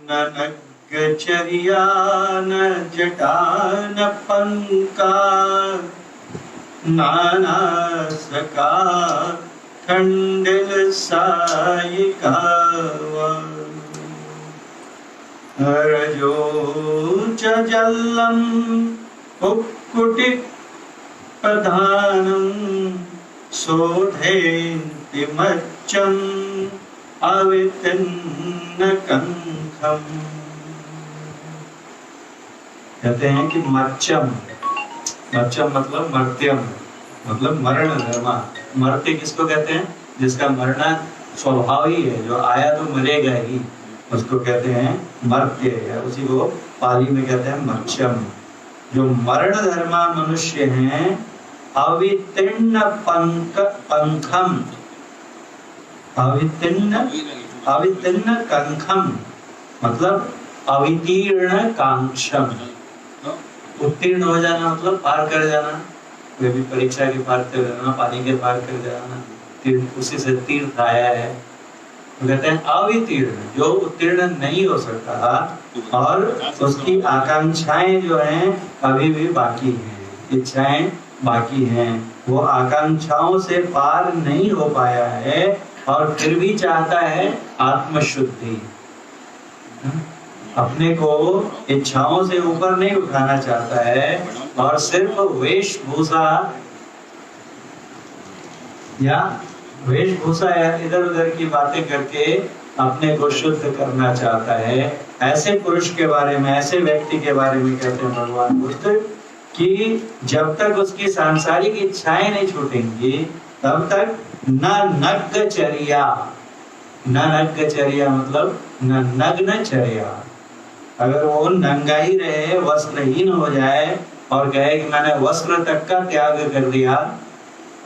न नग्गचर्या न जटा न पंका नानासका खंडिल सायिका रजो च जल्लम कुक्कुटि प्रधानम शोधेन्ति मच्चम अवितिन्न कंखम। कहते हैं कि मच्चम, मच्चम मतलब मर्त्यम, मतलब मरण धर्मा। मर्त्य किसको कहते हैं? जिसका मरना स्वभाव ही है, जो आया तो मरेगा ही, उसको कहते हैं मर्त्य, या उसी को पाली में कहते हैं मच्चम। जो मरण धर्मा मनुष्य हैं, अवितीर्ण पंखम, अवितीर्ण कंखम मतलब अवितीर्ण कांक्षम। उत्तीर्ण हो जाना मतलब पार कर जाना, कोई भी परीक्षा के पार कर जाना, पानी के पार कर जाना, उसी से तीर्थ आया है। तो कहते हैं अवितीर्ण, जो उत्तीर्ण नहीं हो सकता और उसकी आकांक्षाएं जो हैं अभी भी बाकी हैं, इच्छाएं बाकी हैं, वो आकांक्षाओं से पार नहीं हो पाया है और फिर भी चाहता है आत्मशुद्धि। अपने को इच्छाओं से ऊपर नहीं उठाना चाहता है और सिर्फ वेशभूषा या इधर उधर की बातें करके अपने को शुद्ध करना चाहता है। ऐसे पुरुष के बारे में, ऐसे व्यक्ति के बारे में कहते हैं भगवान बुद्ध कि जब तक उसकी सांसारिक इच्छाएं नहीं छूटेंगी तब तक न नग्गचर्या, न नग्गचर्या मतलब न नग्नचर्या, अगर वो नंगा ही रहे, वस्त्रहीन हो जाए और कहे कि मैंने वस्त्र तक का त्याग कर दिया,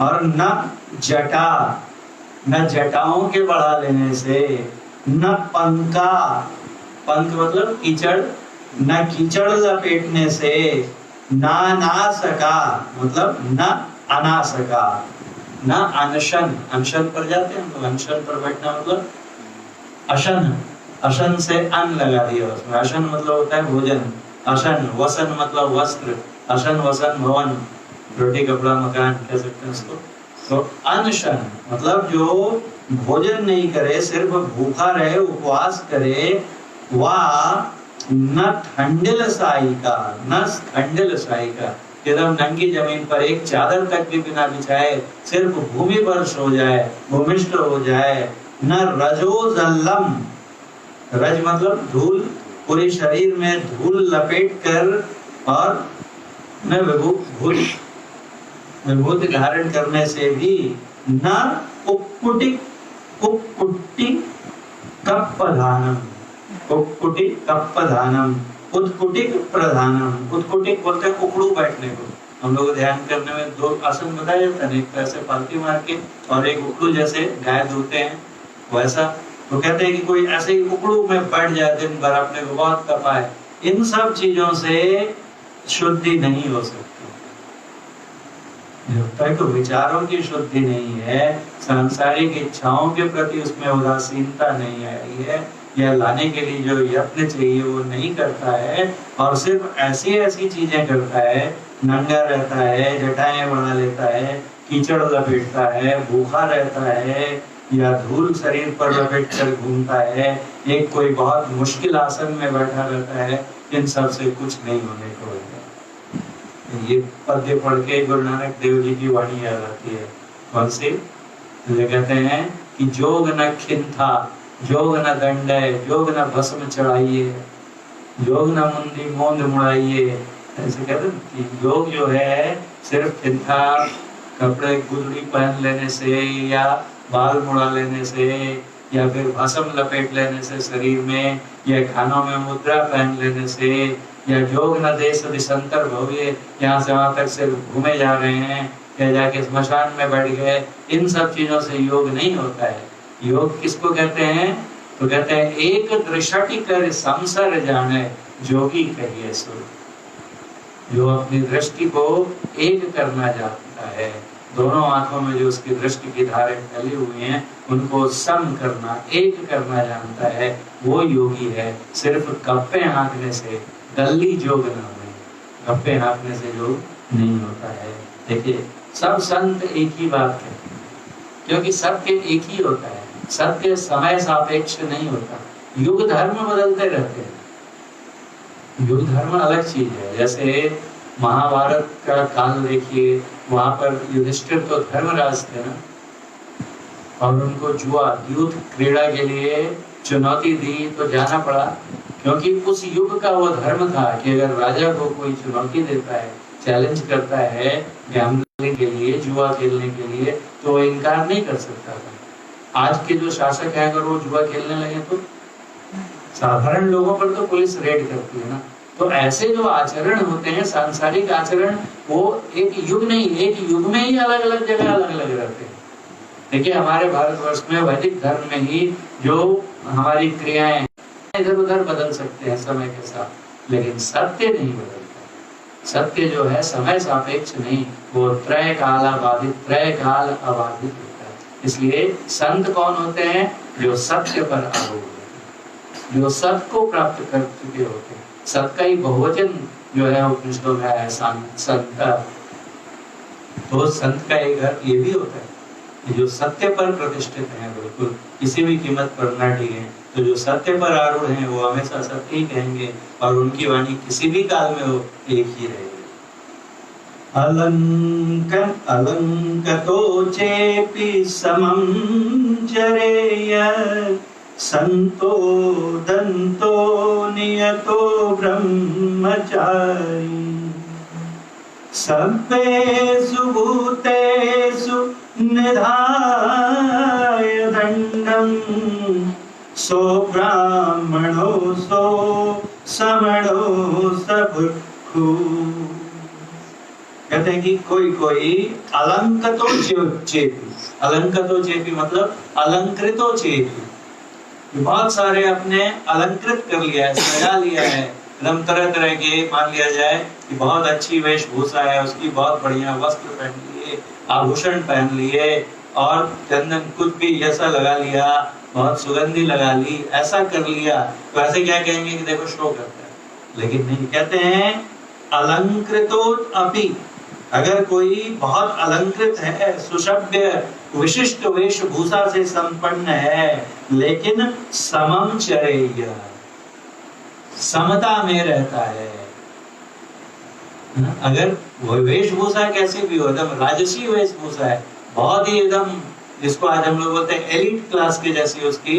और न जटा, न जटाओं के बढ़ा लेने से, न पंका, पंक मतलब कीचड़, न कीचड़ लपेटने से, नानासका मतलब न अनासका, न अनशन, अनशन पर जाते हैं तो अनशन पर बैठना मतलब अशन, अशन से अन्न लगा दिया उसमें। अशन मतलब होता है भोजन, अशन, वसन मतलब वस्त्र, अशन वसन भवन, रोटी कपड़ा मकान कह सकते हैं उसको। तो अनशन मतलब जो भोजन नहीं करे, सिर्फ भूखा रहे, उपवास करे, वह न ठंडिल सायिका, न ठंडिल सायिका, एकदम नंगी जमीन पर एक चादर तक भी बिना बिछाए सिर्फ भूमि पर सो जाए, भूमिष्ठ हो जाए। न रजो जल्लम, रज मतलब धूल, पूरे शरीर में धूल लपेट कर और न विभूति धारण करने से भी, न कुक्कुटि कप्पधानम, कुक्कुटि कप्पधानम, उत्कुटिक प्रधानम। उत्कुटिक बोलते हैं उखड़ू बैठने को। हम लोग ध्यान करने में दो आसन बताया जाता है, एक ऐसे पालती मार के और एक उखड़ू जैसे गाय धोते हैं वैसा। तो कहते हैं कि कोई ऐसे ही उखड़ू में बैठ जाए दिन भर, अपने को बहुत तपाए, इन सब चीजों से शुद्धि नहीं हो सकती। जब तक विचारों की शुद्धि नहीं है, सांसारिक इच्छाओं के प्रति उसमें उदासीनता नहीं आई है, या लाने के लिए जो यत्न चाहिए वो नहीं करता है और सिर्फ ऐसी ऐसी चीजें करता है, नंगा रहता है, जटाएं बढ़ा लेता है, कीचड़ लपेटता है, भूखा रहता है या धूल शरीर पर लपेट कर घूमता है, एक कोई बहुत मुश्किल आसन में बैठा रहता है, इन सब से कुछ नहीं होने को है। ये पद्य पढ़ के गुरु नानक देव जी की वाणी याद आती है। कौन सी? कहते हैं कि जोग न खिंथा, जोग न दंड, जोग न भस्म चढ़ाइए, जोग न मुंदी मोंद मुड़ाइए। ऐसे कहते हैं कि योग जो है सिर्फ खिंथा, कपड़े गुदड़ी पहन लेने से या बाल मुड़ा लेने से या फिर भस्म लपेट लेने से शरीर में, या खानों में मुद्रा पहन लेने से, या योग न देश दिशंतर भव्य, यहाँ से वहां तक से घूमे जा रहे हैं या जाके स्मशान में बैठ गए, इन सब चीजों से योग नहीं होता है। योग किसको कहते हैं? तो कहते हैं एक दृष्टि कर संसार जाने जोगी कहिए सो। जो अपनी दृष्टि को एक करना चाहता है, दोनों आंखों में जो उसकी दृष्टि की धारे फैली हुई हैं उनको सम करना, एक करना जानता है, वो योगी है। सिर्फ गप्पे हाँकने से गली जोग न हुए, गप्पे हाँकने से जो नहीं होता है। देखिए सब संत एक ही बात कहते हैं, क्योंकि सत्य एक ही होता है, सत्य समय सापेक्ष नहीं होता। युग धर्म बदलते रहते हैं, युग धर्म अलग चीज है। जैसे महाभारत का काल देखिए, वहां पर युधिष्ठिर तो धर्मराज थे ना, और उनको जुआ युद्ध क्रीड़ा के लिए चुनौती दी तो जाना पड़ा, क्योंकि उस युग का वो धर्म था कि अगर राजा को कोई चुनौती देता है, चैलेंज करता है गैम्बलिंग के लिए, जुआ खेलने के लिए, तो वो इनकार नहीं कर सकता था। आज के जो शासक है अगर वो जुआ खेलने लगे तो साधारण लोगों पर तो पुलिस रेड करती है ना। तो ऐसे जो आचरण होते हैं, सांसारिक आचरण, वो एक युग नहीं, एक युग में ही अलग अलग जगह अलग अलग रहते हैं। देखिए हमारे भारतवर्ष में वैदिक धर्म में ही जो हमारी क्रियाएं इधर उधर बदल सकते हैं समय के साथ, लेकिन सत्य नहीं बदलता। सत्य जो है समय सापेक्ष नहीं, वो त्रय कालाबाधित, त्रय काल अबाधित होता है। इसलिए संत कौन होते हैं? जो सत्य पर आरूढ़ होते हैं, जो सत्य को प्राप्त कर चुके होते हैं। सत्य का ही बहुवचन जो है उपनिषदों में है संत। तो संत का एक अर्थ ये भी होता है कि जो सत्य पर प्रतिष्ठित हैं, बिल्कुल किसी भी कीमत पर न डिगे। तो जो सत्य पर आरूढ़ हैं वो हमेशा सत्य ही कहेंगे, और उनकी वाणी किसी भी काल में वो एक ही रहेगी। अलंकतो चेपि समं जरेय, संतो दंतो नियतो ब्रह्मचारी, सर्वेषु भूतेषु निधाय दंडम, सो ब्राह्मणो सो समणो सबखु। कहते हैं कि कोई कोई अलंकतो चेपी, अलंकतो चेपी मतलब अलंकृतो चेपी, बहुत सारे अपने अलंकृत कर लिया है, सजा लिया है, एकदम तरह तरह के, मान लिया जाए कि बहुत अच्छी वेशभूषा है उसकी, बहुत बढ़िया वस्त्र पहन लिए, आभूषण पहन लिए, और चंदन कुछ भी ऐसा लगा लिया, बहुत सुगंधी लगा ली, ऐसा कर लिया, तो ऐसे क्या कहेंगे कि देखो शो करता है। लेकिन नहीं, कहते हैं अलंकृतो अपि, अगर कोई बहुत अलंकृत है, सुशब्द विशिष्ट वेशभूषा से संपन्न है, लेकिन समम चरेय, समता में रहता है। अगर वो वेशभूषा कैसी भी हो, एकदम राजसी वेशभूषा है, बहुत ही एकदम, जिसको आज हम लोग बोलते हैं एलिट क्लास के जैसी उसकी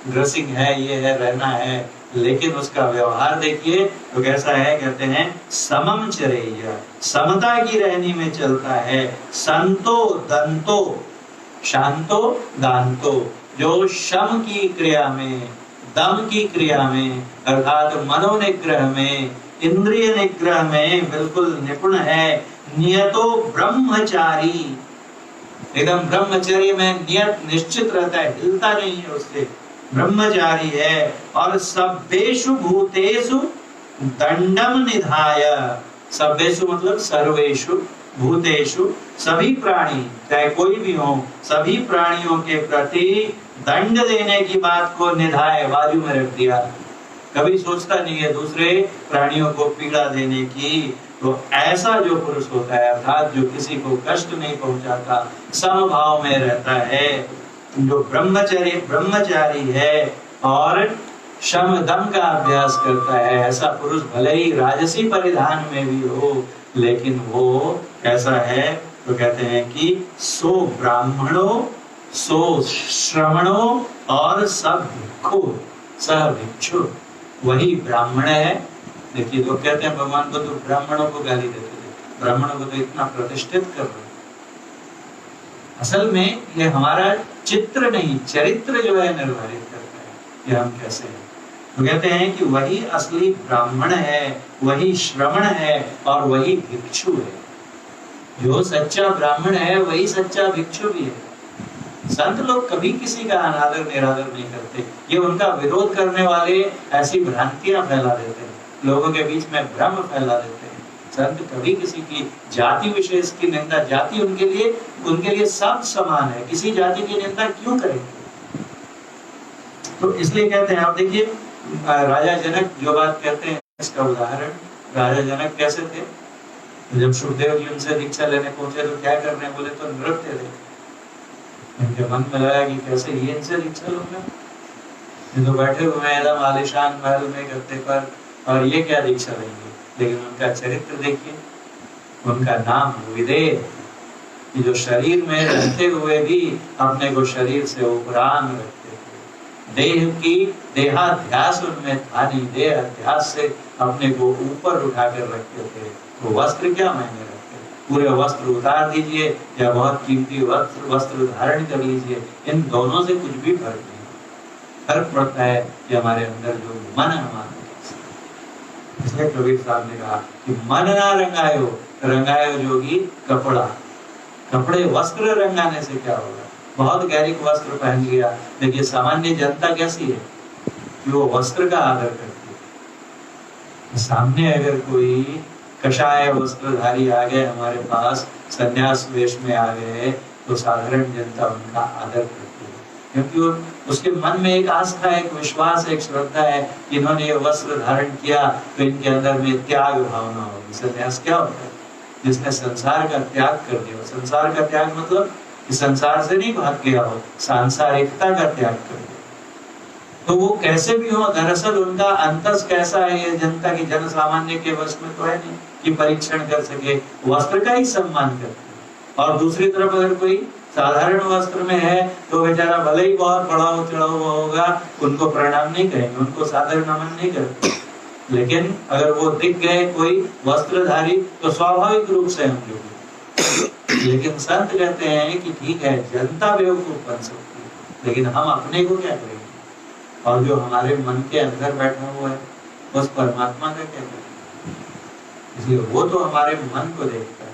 ड्रेसिंग है, ये है, रहना है, लेकिन उसका व्यवहार देखिए तो कैसा है। कहते हैं समम चरेय, समता की रहनी में चलता है। संतो दंतो, शांतो दांतो, जो शम की क्रिया में, दम की क्रिया में, अर्थात मनोनिग्रह में, इंद्रिय निग्रह में बिल्कुल निपुण है। नियतो ब्रह्मचारी, एकदम ब्रह्मचर्य में नियत निश्चित रहता है, हिलता नहीं है उससे, ब्रह्मचारी है। और सभ्येषु भूतेषु दंडम निधाय, सभ्येषु मतलब सर्वेषु, भूतेषु सभी प्राणी, चाहे कोई भी हो, सभी प्राणियों के प्रति दंड देने की बात को निधाय, बाजू में रख दिया। कभी सोचता नहीं है दूसरे प्राणियों को पीड़ा देने की। तो ऐसा जो पुरुष होता है, अर्थात जो किसी को कष्ट नहीं पहुंचाता, समभाव में रहता है, जो ब्रह्मचारी है और शम दम का अभ्यास करता है, ऐसा पुरुष भले ही राजसी परिधान में भी हो, लेकिन वो कैसा है? तो कहते हैं कि सो ब्राह्मणो, सो श्रमणो और सब भिक्षु, सह भिक्षु, वही ब्राह्मण है। देखिए लोग कहते हैं भगवान को तो ब्राह्मणों को गाली देते थे, ब्राह्मणों को तो इतना प्रतिष्ठित कर रहे। असल में ये हमारा चित्र नहीं, चरित्र जो है निर्धारित करता है कि हम कैसे हैं। तो कहते हैं कि वही असली ब्राह्मण है, वही श्रमण है और वही भिक्षु है। जो सच्चा ब्राह्मण है वही सच्चा भिक्षु भी है। संत लोग कभी किसी का अनादर निरादर नहीं करते। ये उनका विरोध करने वाले ऐसी भ्रांतियां फैला देते हैं, लोगों के बीच में भ्रम फैला देते हैं। संत कभी किसी की जाति विशेष की निंदा, जाति उनके लिए सब समान है, किसी जाति की निंदा क्यों करेंगे? तो इसलिए कहते हैं, आप देखिए राजा जनक जो बात कहते हैं, इसका उदाहरण, राजा जनक कैसे थे? जब सुखदेव जी उनसे दीक्षा लेने पहुंचे तो क्या करने बोले, तो नृत्य थे। उनके मन में लगा कि कैसे ये इनसे दीक्षा लूंगा, ये तो बैठे हुए एकदम आलिशान महल में गद्दे पर, और ये क्या दीक्षा लेंगे? लेकिन उनका चरित्र देखिए, उनका नाम विदेह, कि जो शरीर में रहते हुए भी अपने को शरीर से उपराम रखते थे, देह की देहाध्यास उनमें था नहीं, देह अध्यास से अपने को ऊपर उठाकर रखते थे। तो वस्त्र क्या मायने रखते, पूरे वस्त्र उतार दीजिए या बहुत कीमती वस्त्र धारण कर लीजिए, इन दोनों से कुछ भी फर्क नहीं। फर्क पड़ता है कि हमारे अंदर जो मन हमारा, इसलिए कबीर साहब ने कहा कि मन ना रंगायो, रंगायो जोगी कपड़ा। कपड़े वस्त्र रंगाने से क्या होगा? बहुत गहरी वस्त्र पहन लिया, देखिए सामान्य जनता कैसी है कि वो वस्त्र का आदर करती है। सामने अगर कोई कषाय वस्त्रधारी आ गए हमारे पास, संन्यास वेश में आ गए, तो साधारण जनता उनका आदर करती है, क्योंकि वो उसके मन में एक आस्था, एक विश्वास, एक श्रद्धा है कि इन्होंने ये वस्त्र धारण किया तो इनके अंदर में त्याग भावना होगी। संन्यास क्या होता है? जिसने संसार का त्याग कर दिया। संसार का त्याग मतलब कि संसार से नहीं भाग गया हो, सांसारिकता का त्याग कर दिया। तो वो कैसे भी हो, दरअसल उनका अंतस कैसा है, ये जनता की, जन सामान्य के वश में तो है नहीं कि परीक्षण कर सके, वस्त्र का ही सम्मान करते हैं। और दूसरी तरफ अगर कोई साधारण वस्त्र में है तो बेचारा भले ही बहुत बड़ा हो, चढ़ा हुआ होगा, उनको प्रणाम नहीं करेंगे, उनको सादर नमन नहीं करेंगे। लेकिन अगर वो दिख गए कोई वस्त्रधारी तो स्वाभाविक रूप से हम लोग। लेकिन संत कहते हैं कि ठीक है, जनता बेवकूफ बन सकती है, लेकिन हम अपने को क्या करेंगे? और जो हमारे मन के अंदर बैठा हुआ है उस परमात्मा का क्या करेंगे? इसलिए वो तो हमारे मन को देखता है,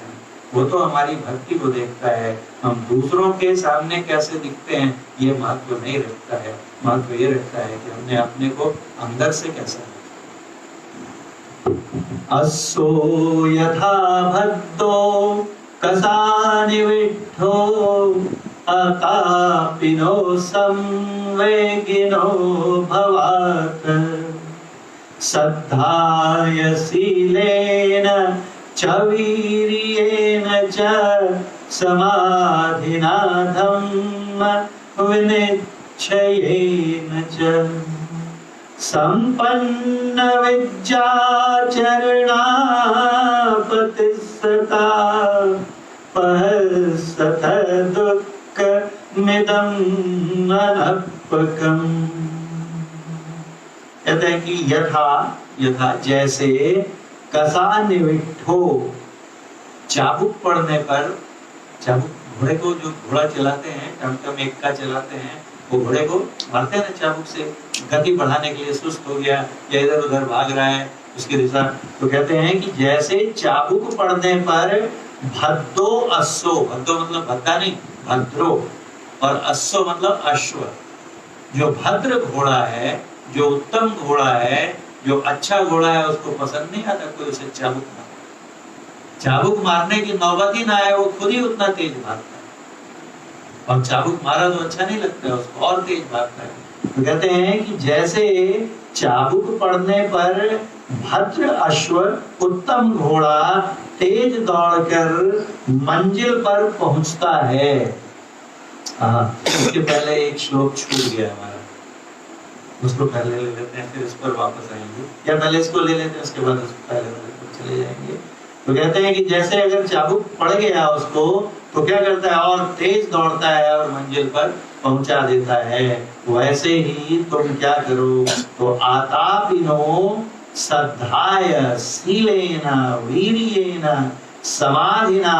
वो तो हमारी भक्ति को देखता है। हम दूसरों के सामने कैसे दिखते हैं ये महत्व नहीं रखता है, महत्व ये रखता है कि हमने अपने को अंदर से कैसा। अस्सो यथा भक्तो कसानिविद्धो अकापिनो संवेगिनो भवात् श्रद्धाय शीलेन च वीर्येण च समाधिना धम्म विनिश्चयेन च संपन्न विद्याचरणा प्रतिष्ठता पहसत दुःख मिदं अनपकम्। कहते हैं कि यथा जैसे कसानिविट्ठो, चाबुक पड़ने पर, चाबुक घोड़े को, जो घोड़ा चलाते हैं, टमटम एक का चलाते हैं, वो घोड़े को मारते हैं ना चाबुक से, गति बढ़ाने के लिए, सुस्त हो गया या इधर उधर भाग रहा है उसकी दिशा। तो कहते हैं कि जैसे चाबुक पड़ने पर भद्दो अश्वो, भद्दो मतलब भद्दा नहीं, भद्रो, और अश्व मतलब अश्व, जो भद्र घोड़ा है, जो उत्तम घोड़ा है, जो अच्छा घोड़ा है, उसको पसंद नहीं आता कोई उसे चाबुक मारे। चाबुक मारने की नौबत ही ना आए, वो खुद ही उतना तेज भागता है, और चाबुक मारा तो अच्छा नहीं लगता है उसको, और तेज भागता है। तो कहते हैं कि जैसे चाबुक पड़ने पर भद्र अश्व, उत्तम घोड़ा तेज दौड़कर मंजिल पर पहुंचता है। उसके पहले एक श्लोक छूट गया हमारा, उसको पहले ले लेते हैं, फिर इस पर वापस आएंगे, या पहले इसको ले लेते हैं उसके बाद उसको पहले चले जाएंगे। तो कहते हैं कि जैसे अगर चाबुक पड़ गया उसको तो क्या करता है, और तेज दौड़ता है और मंजिल पर पहुंचा देता है। वैसे ही तुम क्या करो, तो आतापिनो श्रद्धाय शीलेन वीर्येन समाधिना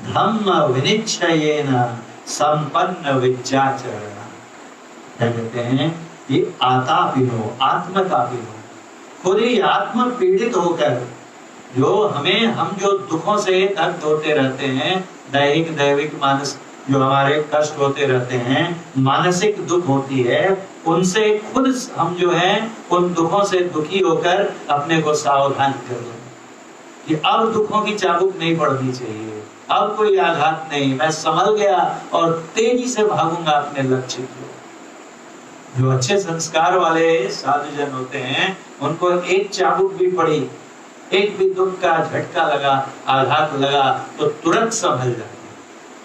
धम्म विनिश्चयेन संपन्न विद्याचरण। क्या कहते हैं, ये आतापिनो, आत्मतापिनो, खुद ही आत्म पीड़ित होकर, जो हम जो दुखों से दग्ध होते रहते हैं, दैहिक दैविक मानस जो हमारे कष्ट होते रहते हैं, मानसिक दुख होती है, उनसे खुद हम जो है उन दुखों से दुखी होकर अपने को सावधान कर लें। कि अब दुखों की चाबुक नहीं पड़नी चाहिए, अब कोई आघात नहीं, मैं संभल गया और तेजी से भागूंगा अपने लक्ष्य की ओर। जो अच्छे संस्कार वाले साधुजन होते हैं, उनको एक चाबुक भी पड़ी, एक भी दुख का झटका लगा, आघात लगा, तो तुरंत संभल जाते हैं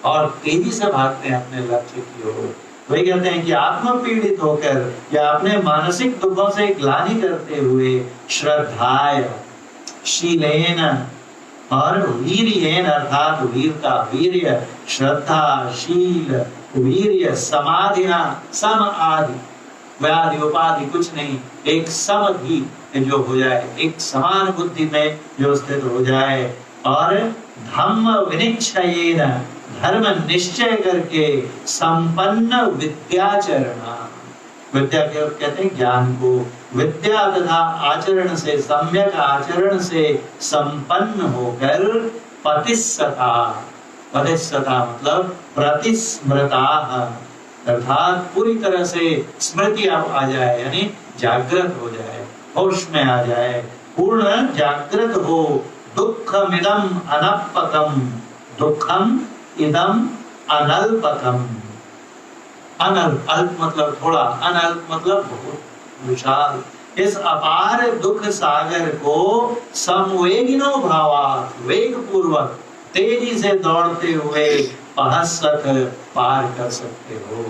और तेजी से भागते हैं अपने लक्ष्य की ओर। वही कहते हैं कि आत्म पीड़ित होकर या अपने मानसिक दुखों से ग्लानि करते हुए श्रद्धाय, शीलेन और वीर्येन अर्थात वीरता, वीर्य, श्रद्धा, शील, वीर्य, समाधिना, सम आदि, व्याधि उपाधि कुछ नहीं, एक समधि जो हो जाए, एक समान बुद्धि में जो स्थित हो जाए, और धम्म विनिश्चयेन, धर्म निश्चय करके, संपन्न विद्याचरणा, विद्या के कहते हैं ज्ञान को, विद्या तथा आचरण से, सम्यक आचरण से संपन्न होकर पतिस्सता, पतिस्सता मतलब प्रतिस्मृता, अर्थात पूरी तरह से स्मृति आ जाए, यानी जागृत हो जाए, होश में आ जाए, पूर्ण जागृत हो। दुःखमिदं अनल्पकम, दुःखम इदम अनल्पकम, अनल, अल्प मतलब थोड़ा, अनल्प मतलब बहुत विशाल, इस अपार दुख सागर को समवेगिनो भावात, वेग पूर्वक तेजी से दौड़ते हुए पहसत पार कर सकते हो।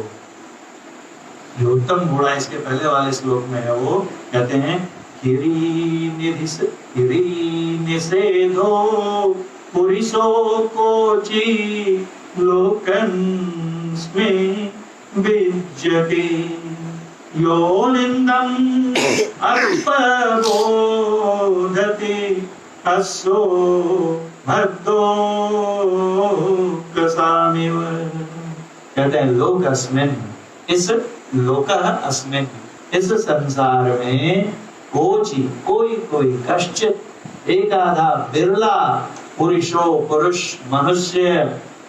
जो उत्तम घोड़ा इसके पहले वाले श्लोक में है, वो कहते हैं निषेधो पुरुषो कोचि लोकन में विज्यते यो निंदम अर्पबोधते अस्सो भक्तो कसामिव। कहते हैं लोक अस्मिन्, इस लोक अस्मिन्, इस संसार में कोचि कोई कोई, कश्चित एक आधा, बिरला, पुरुषो पुरुष मनुष्य,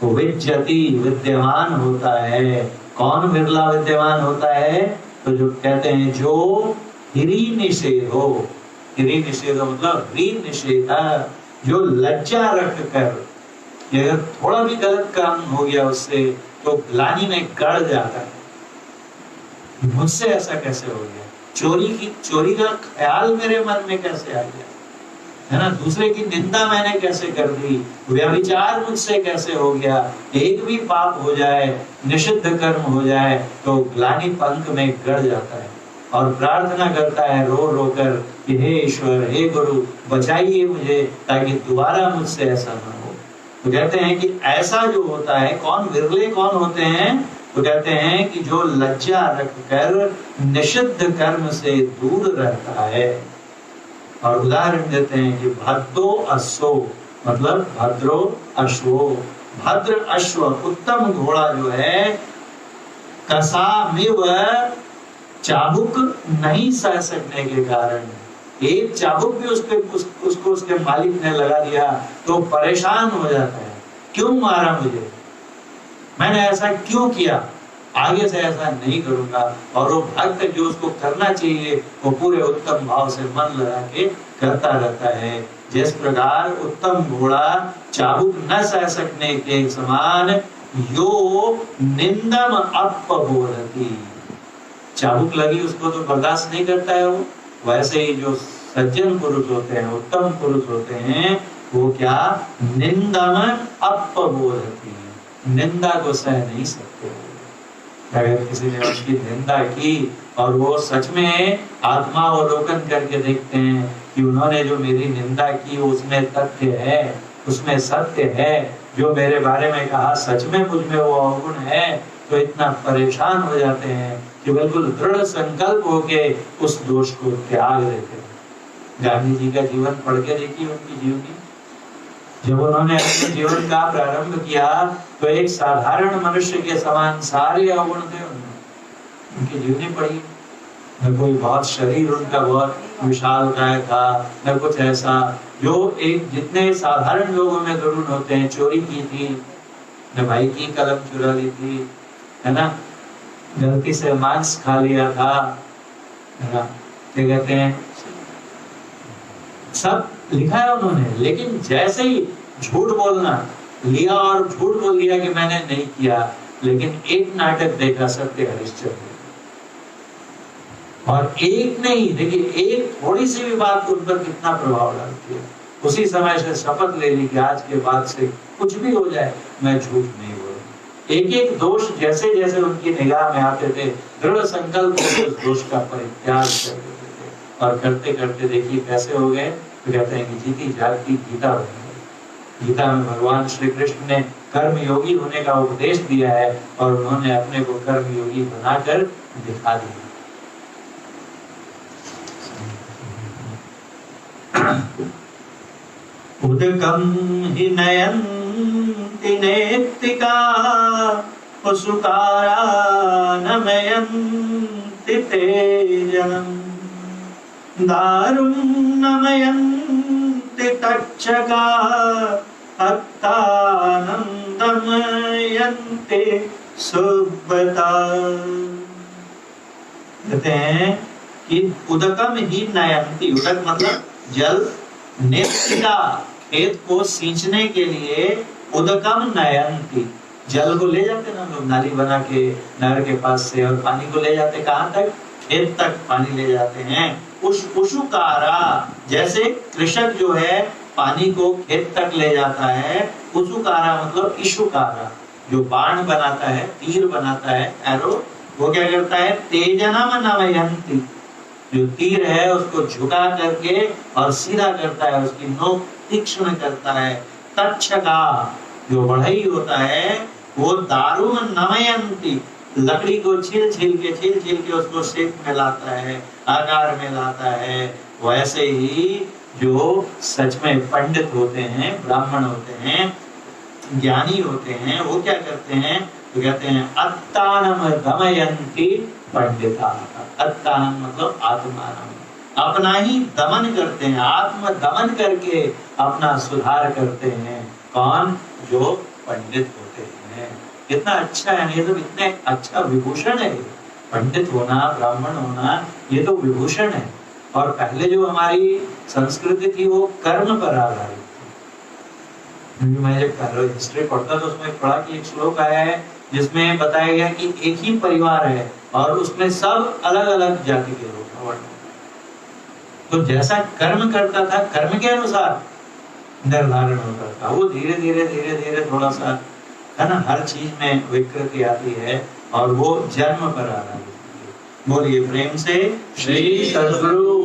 विज्यति विद्यमान होता है। कौन बिरला विद्यमान होता है? तो जो कहते हैं जो हिरी निषेधो, हिरी निषेधो मतलब ह्री निषेधा, जो लज्जा रख कर, अगर थोड़ा भी गलत काम हो गया उससे तो ग्लानि में गड़ जाता है, मुझसे ऐसा कैसे हो गया, चोरी का ख्याल मेरे मन में कैसे आ गया, है ना, दूसरे की निंदा मैंने कैसे कर दी, व्यभिचार मुझसे कैसे हो गया, एक भी पाप हो जाए, निषिद्ध कर्म हो जाए तो ग्लानि पंख में गड़ जाता है और प्रार्थना करता है रो रो कर कि हे ईश्वर, हे गुरु, बचाइए मुझे ताकि दोबारा मुझसे ऐसा ना हो। तो कहते हैं कि ऐसा जो होता है, कौन विरले कौन होते हैं? तो कहते हैं कि जो लज्जा रखकर निषिद्ध कर्म से दूर रहता है। और उदाहरण देते हैं कि भद्रो अश्वो मतलब भद्रो अश्वो, भद्र अश्व उत्तम घोड़ा जो है, कसामिव चाबुक नहीं सह सकने के कारण, एक चाबुक भी उसको उसके मालिक ने लगा दिया तो परेशान हो जाता है, क्यों मारा मुझे, मैंने ऐसा क्यों किया, आगे से ऐसा नहीं करूंगा। और वो भक्त जो उसको करना चाहिए वो पूरे उत्तम भाव से मन लगा के करता रहता है। जिस प्रकार उत्तम घोड़ा चाबुक न सह सकने के समान यो निंदम अपबोधति, चाबुक लगी उसको तो बर्दाश्त नहीं करता है वो, वैसे ही जो सज्जन पुरुष होते हैं, उत्तम पुरुष होते हैं, वो क्या निंदम अपबोधति, निंदा को सह नहीं सकते। अगर किसी ने उसकी निंदा की और वो सच में आत्मावलोकन करके देखते हैं कि उन्होंने जो मेरी निंदा की उसमें तथ्य है, उसमें सत्य है, जो मेरे बारे में कहा सच में मुझ में वो अवगुण है, तो इतना परेशान हो जाते हैं कि बिल्कुल दृढ़ संकल्प होके उस दोष को त्याग देते हैं। गांधी जी का जीवन पढ़ के देखिए, उनकी जीवनी, जब उन्होंने अपने जीवन का प्रारंभ किया तो एक साधारण मनुष्य के समान सारे अवगुण थे उनमें, उनकी जीवनी पढ़ी, न कोई बहुत शरीर उनका बहुत विशालकाय था, न कुछ ऐसा जो एक जितने साधारण लोगों में गुण होते हैं, चोरी की थी, न भाई की कलम चुरा ली थी, है ना, गलती से मांस खा लिया था, है ना, क्या कहते हैं, सब लिखा है उन्होंने, लेकिन जैसे ही झूठ बोलना लिया और झूठ बोल दिया कि मैंने नहीं किया, लेकिन एक नाटक देखा सत्य हरिश्चंद्र, और एक नहीं, देखिए एक थोड़ी सी भी बात उन पर कितना प्रभाव डालती है। उसी समय से शपथ ले ली कि आज के बाद से कुछ भी हो जाए मैं झूठ नहीं बोलूंगा। एक एक दोष जैसे जैसे उनकी निगाह में आते थे, दृढ़ संकल्प से उस दोष का परित्याग कर देते थे, और करते करते देखिए कैसे हो गए। तो कहते हैं कि जीती जागती गीता बन गई। गीता में भगवान श्री कृष्ण ने कर्म योगी होने का उपदेश दिया है, और उन्होंने अपने को कर्म योगी बनाकर दिखा दिया। उदकम हि नयन्ति नेत्तिका उसुकारा नमयन्ति तेजनम् दारुं नमयन्ति तक्षका अत्तानं दमयन्ति सुब्बता। कहते हैं कि उदकम ही नयन्ति, उदक मतलब जल, नेत्तिका खेत को सींचने के लिए, उदकम नयन्ति जल को ले जाते ना लोग नाली बना के नहर के पास से, और पानी को ले जाते कहाँ तक, खेत तक पानी ले जाते हैं। उषुकारा जैसे कृषक जो है पानी को खेत तक ले जाता है, उषुकारा मतलब इशुकारा जो बाण बनाता है, तीर बनाता है, एरो, वो क्या करता है, तेजनम नमयन्ति जो तीर है उसको झुका करके और सीधा करता है, उसकी नोक तीक्ष्ण करता है। तक्षका जो बढ़ई होता है वो दारुण नमयन्ति लकड़ी को छील छील के उसको शेप में लाता है, आकार में लाता है। वैसे ही जो सच में पंडित होते हैं, ब्राह्मण होते हैं, ज्ञानी होते हैं, वो क्या करते हैं, तो कहते हैं अत्तानम दमयन्ति पंडिता। अत्तानम मतलब आत्मानम, अपना ही दमन करते हैं, आत्म दमन करके अपना सुधार करते हैं। कौन, जो पंडित होते हैं। कितना अच्छा है, ये तो इतने अच्छा विभूषण है। पंडित होना, ब्राह्मण होना, ये तो विभूषण है। और पहले जो हमारी संस्कृति थी वो कर्म पर आधारित थी। मैं जब हिस्ट्री पढ़ता तो उसमें पढ़ा कि एक श्लोक आया है जिसमें बताया गया कि एक ही परिवार है और उसमें सब अलग अलग जाति के लोग हैं। तो जैसा कर्म करता था, कर्म के अनुसार निर्धारण होता था। वो धीरे धीरे थोड़ा सा है ना, हर चीज में विकृति आती है और वो जन्म पर आधारित है। बोलिए प्रेम से श्री सद्गुरु